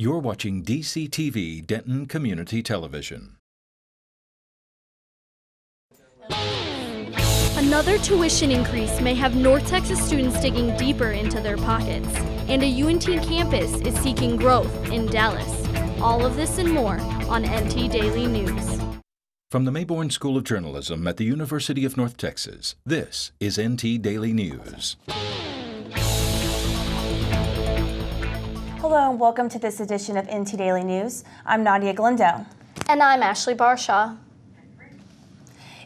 You're watching DCTV Denton Community Television. Another tuition increase may have North Texas students digging deeper into their pockets, and a UNT campus is seeking growth in Dallas. All of this and more on NT Daily News. From the Mayborn School of Journalism at the University of North Texas, this is NT Daily News. Hello and welcome to this edition of NT Daily News. I'm Nadia Glendo. And I'm Ashley Barshaw.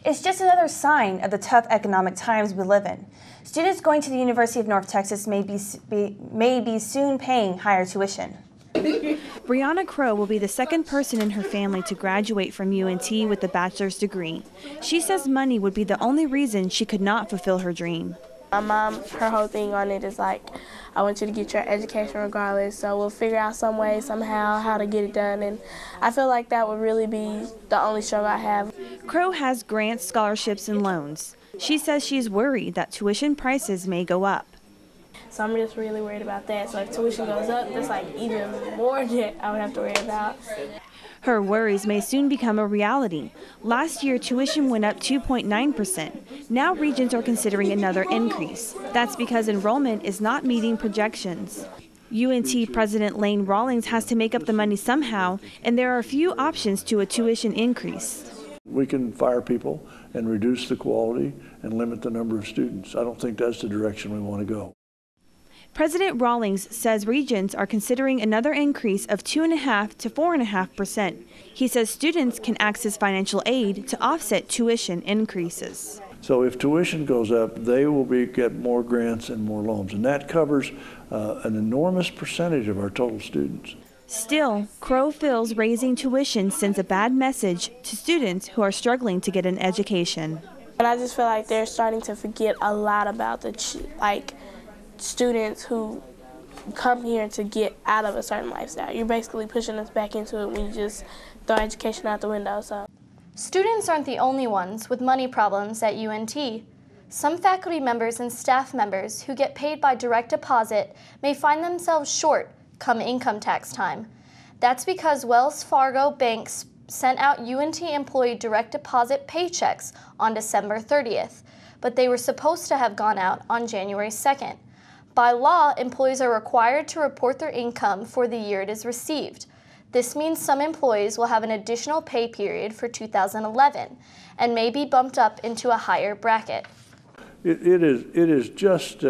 It's just another sign of the tough economic times we live in. Students going to the University of North Texas may be soon paying higher tuition. Brianna Crow will be the second person in her family to graduate from UNT with a bachelor's degree. She says money would be the only reason she could not fulfill her dream. My mom, her whole thing on it is like, I want you to get your education regardless, so we'll figure out some way, somehow, how to get it done, and I feel like that would really be the only struggle I have. Crow has grants, scholarships, and loans. She says she's worried that tuition prices may go up. So I'm just really worried about that, so if tuition goes up, that's like even more debt I would have to worry about. Her worries may soon become a reality. Last year, tuition went up 2.9%. Now regions are considering another increase. That's because enrollment is not meeting projections. UNT President Lane Rawlings has to make up the money somehow, and there are few options to a tuition increase. We can fire people and reduce the quality and limit the number of students. I don't think that's the direction we want to go. President Rawlings says regions are considering another increase of 2.5% to 4.5%. He says students can access financial aid to offset tuition increases. So if tuition goes up, they will get more grants and more loans, and that covers an enormous percentage of our total students. Still, Crow feels raising tuition sends a bad message to students who are struggling to get an education. But I just feel like they're starting to forget a lot about the students who come here to get out of a certain lifestyle. You're basically pushing us back into it when you just throw education out the window. So, Students aren't the only ones with money problems at UNT. Some faculty members and staff members who get paid by direct deposit may find themselves short come income tax time. That's because Wells Fargo banks sent out UNT employee direct deposit paychecks on December 30th, but they were supposed to have gone out on January 2nd. By law, employees are required to report their income for the year it is received. This means some employees will have an additional pay period for 2011 and may be bumped up into a higher bracket. It's just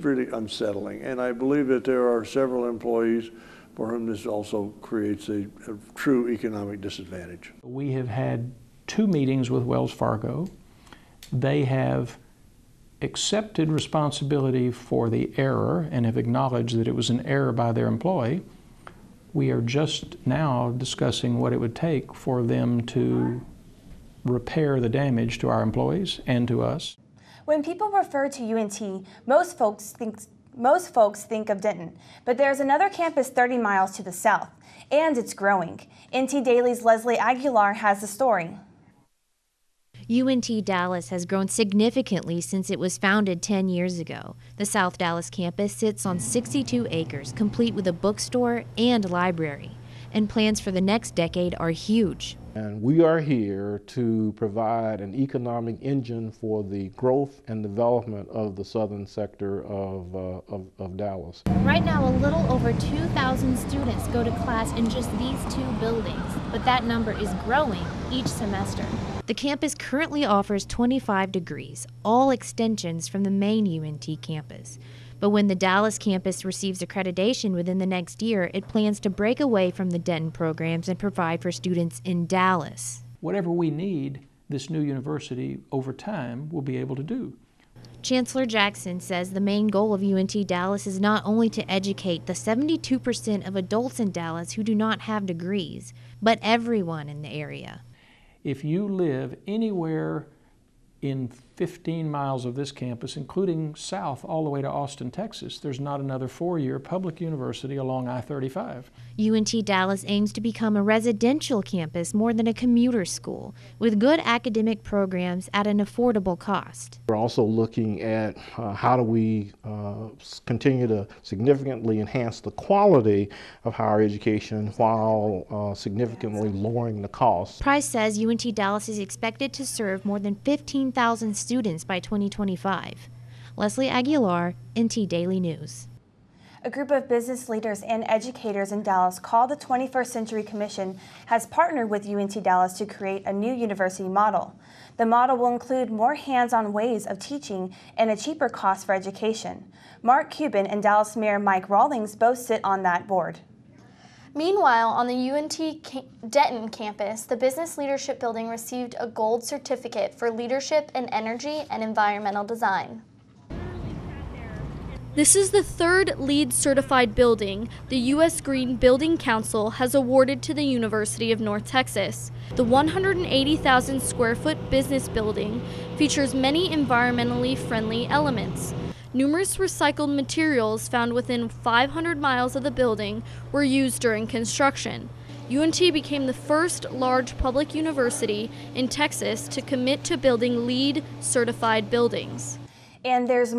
really unsettling, and I believe that there are several employees for whom this also creates a true economic disadvantage. We have had 2 meetings with Wells Fargo. They have accepted responsibility for the error and have acknowledged that it was an error by their employee. We are just now discussing what it would take for them to repair the damage to our employees and to us. When people refer to UNT, most folks think of Denton, but there's another campus 30 miles to the south, and it's growing. NT Daily's Leslie Aguilar has the story. UNT Dallas has grown significantly since it was founded 10 years ago. The South Dallas campus sits on 62 acres, complete with a bookstore and library. And plans for the next decade are huge. And we are here to provide an economic engine for the growth and development of the southern sector of Dallas. Right now, a little over 2,000 students go to class in just these 2 buildings, but that number is growing each semester. The campus currently offers 25 degrees, all extensions from the main UNT campus. But when the Dallas campus receives accreditation within the next year, it plans to break away from the Denton programs and provide for students in Dallas. Whatever we need, this new university over time will be able to do. Chancellor Jackson says the main goal of UNT Dallas is not only to educate the 72% of adults in Dallas who do not have degrees, but everyone in the area. If you live anywhere in 15 miles of this campus, including south all the way to Austin, Texas, there's not another four-year public university along I-35. UNT Dallas aims to become a residential campus more than a commuter school, with good academic programs at an affordable cost. We're also looking at how do we continue to significantly enhance the quality of higher education while significantly lowering the cost. Price says UNT Dallas is expected to serve more than 15,000 students by 2025. Leslie Aguilar, NT Daily News. A group of business leaders and educators in Dallas called the 21st Century Commission has partnered with UNT Dallas to create a new university model. The model will include more hands-on ways of teaching and a cheaper cost for education. Mark Cuban and Dallas Mayor Mike Rawlings both sit on that board. Meanwhile, on the UNT Denton campus, the Business Leadership Building received a gold certificate for leadership in energy and environmental design. This is the third LEED certified building the U.S. Green Building Council has awarded to the University of North Texas. The 180,000 square foot business building features many environmentally friendly elements. Numerous recycled materials found within 500 miles of the building were used during construction. UNT became the first large public university in Texas to commit to building LEED certified buildings. And there's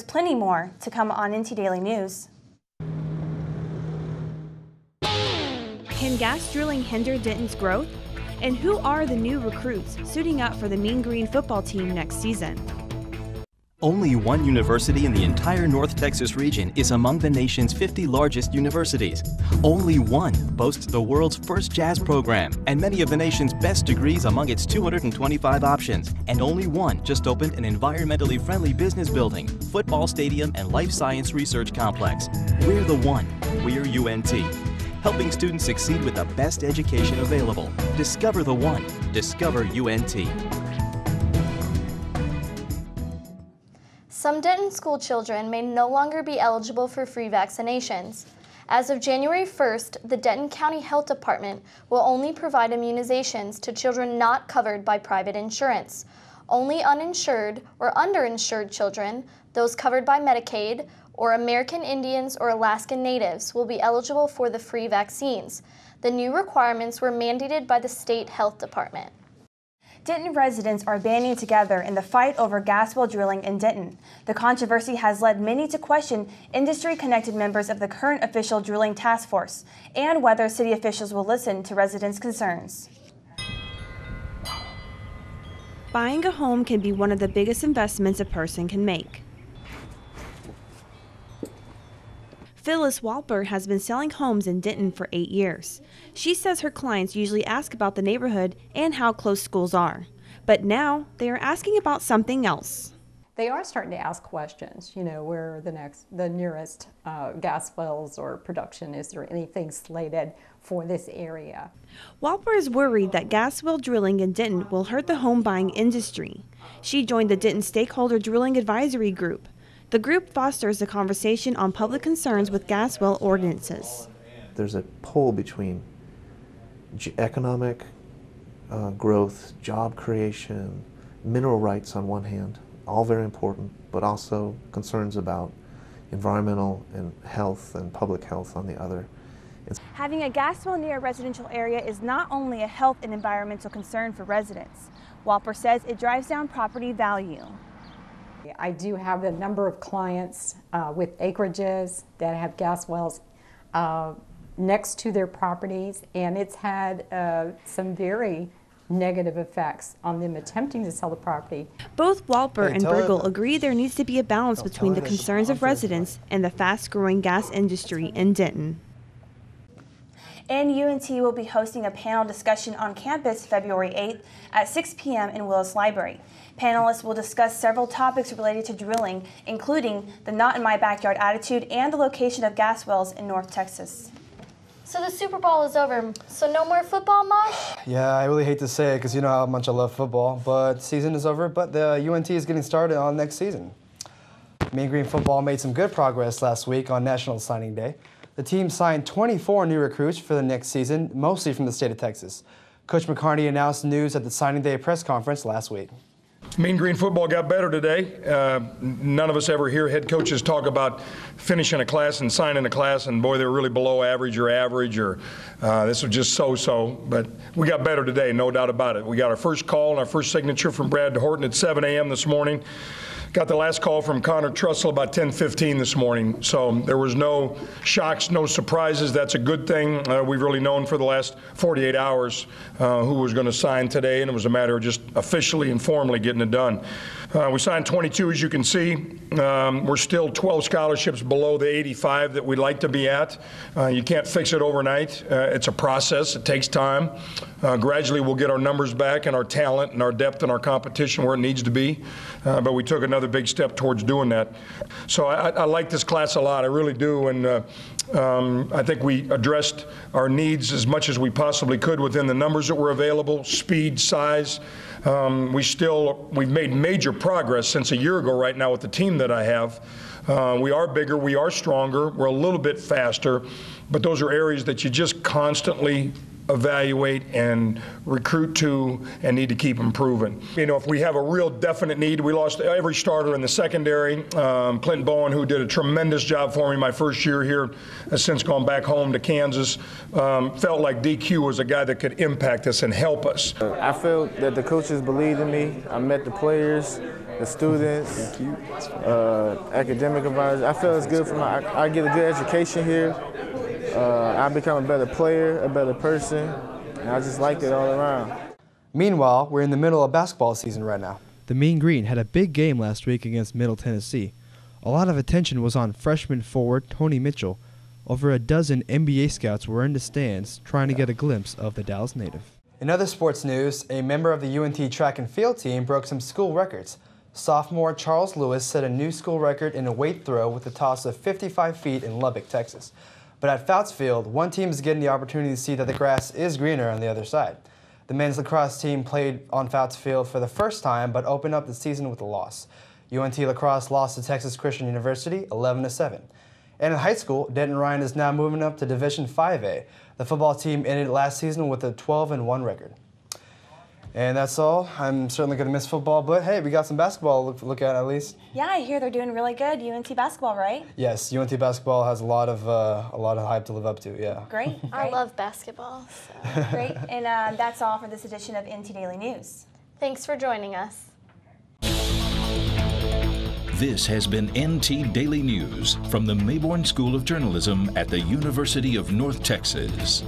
plenty more to come on NT Daily News. Can gas drilling hinder Denton's growth? And who are the new recruits suiting up for the Mean Green football team next season? Only one university in the entire North Texas region is among the nation's 50 largest universities. Only one boasts the world's first jazz program and many of the nation's best degrees among its 225 options. And only one just opened an environmentally friendly business building, football stadium, and life science research complex. We're the one. We're UNT. Helping students succeed with the best education available. Discover the one. Discover UNT. Some Denton school children may no longer be eligible for free vaccinations. As of January 1st, the Denton County Health Department will only provide immunizations to children not covered by private insurance. Only uninsured or underinsured children, those covered by Medicaid, or American Indians or Alaskan Natives will be eligible for the free vaccines. The new requirements were mandated by the state health department. Denton residents are banding together in the fight over gas well drilling in Denton. The controversy has led many to question industry-connected members of the current official drilling task force and whether city officials will listen to residents' concerns. Buying a home can be one of the biggest investments a person can make. Phyllis Walper has been selling homes in Denton for 8 years. She says her clients usually ask about the neighborhood and how close schools are. But now they are asking about something else. They are starting to ask questions, you know, where are the nearest gas wells or production? Is there anything slated for this area? Walper is worried that gas well drilling in Denton will hurt the home buying industry. She joined the Denton Stakeholder Drilling Advisory Group. The group fosters a conversation on public concerns with gas well ordinances. There's a pull between economic growth, job creation, mineral rights on one hand, all very important, but also concerns about environmental and health and public health on the other. Having a gas well near a residential area is not only a health and environmental concern for residents. Walper says it drives down property value. I do have a number of clients with acreages that have gas wells next to their properties, and it's had some very negative effects on them attempting to sell the property. Both Walper and Burgle agree there needs to be a balance between the concerns of residents and the fast-growing gas industry in Denton. And UNT will be hosting a panel discussion on campus February 8th at 6 p.m. in Willis Library. Panelists will discuss several topics related to drilling, including the not in my backyard attitude and the location of gas wells in North Texas. So the Super Bowl is over, so no more football, Mosh? Yeah, I really hate to say it because you know how much I love football, but season is over, but the UNT is getting started on next season. Mean Green football made some good progress last week on National Signing Day. The team signed 24 new recruits for the next season, mostly from the state of Texas. Coach McCarney announced news at the Signing Day press conference last week. Mean Green football got better today. None of us ever hear head coaches talk about finishing a class and signing a class, and boy, they're really below average, or this was just so-so. But we got better today, no doubt about it. We got our first call and our first signature from Brad Horton at 7 a.m. this morning. Got the last call from Connor Trussell about 10:15 this morning. So there was no shocks, no surprises. That's a good thing. We've really known for the last 48 hours who was going to sign today, and it was a matter of just officially and formally getting it done. We signed 22, as you can see. We're still 12 scholarships below the 85 that we'd like to be at. You can't fix it overnight. It's a process. It takes time. Gradually, we'll get our numbers back and our talent and our depth and our competition where it needs to be. But we took another big step towards doing that. So I like this class a lot. I really do. And I think we addressed our needs as much as we possibly could within the numbers that were available, speed, size. We've made major progress since a year ago right now with the team that I have. We are bigger, we are stronger, we're a little bit faster, but those are areas that you just constantly evaluate and recruit to and need to keep improving. You know, if we have a real definite need, we lost every starter in the secondary. Clinton Bowen, who did a tremendous job for me my first year here, has since gone back home to Kansas. Felt like DQ was a guy that could impact us and help us. I felt that the coaches believed in me. I met the players, the students, academic advisors. I feel it's good for I get a good education here. I become a better player, a better person, and I just liked it all around. Meanwhile, we're in the middle of basketball season right now. The Mean Green had a big game last week against Middle Tennessee. A lot of attention was on freshman forward Tony Mitchell. Over a dozen NBA scouts were in the stands trying to get a glimpse of the Dallas native. In other sports news, a member of the UNT track and field team broke some school records. Sophomore Charles Lewis set a new school record in a weight throw with a toss of 55 feet in Lubbock, Texas. But at Fouts Field, one team is getting the opportunity to see that the grass is greener on the other side. The men's lacrosse team played on Fouts Field for the first time, but opened up the season with a loss. UNT lacrosse lost to Texas Christian University 11-7. And in high school, Denton Ryan is now moving up to Division 5A. The football team ended last season with a 12-1 record. And that's all. I'm certainly going to miss football, but hey, we got some basketball to look at least. Yeah, I hear they're doing really good. UNT basketball, right? Yes, UNT basketball has a lot of hype to live up to. Yeah. Great. I love basketball. So. Great. And that's all for this edition of NT Daily News. Thanks for joining us. This has been NT Daily News from the Mayborn School of Journalism at the University of North Texas.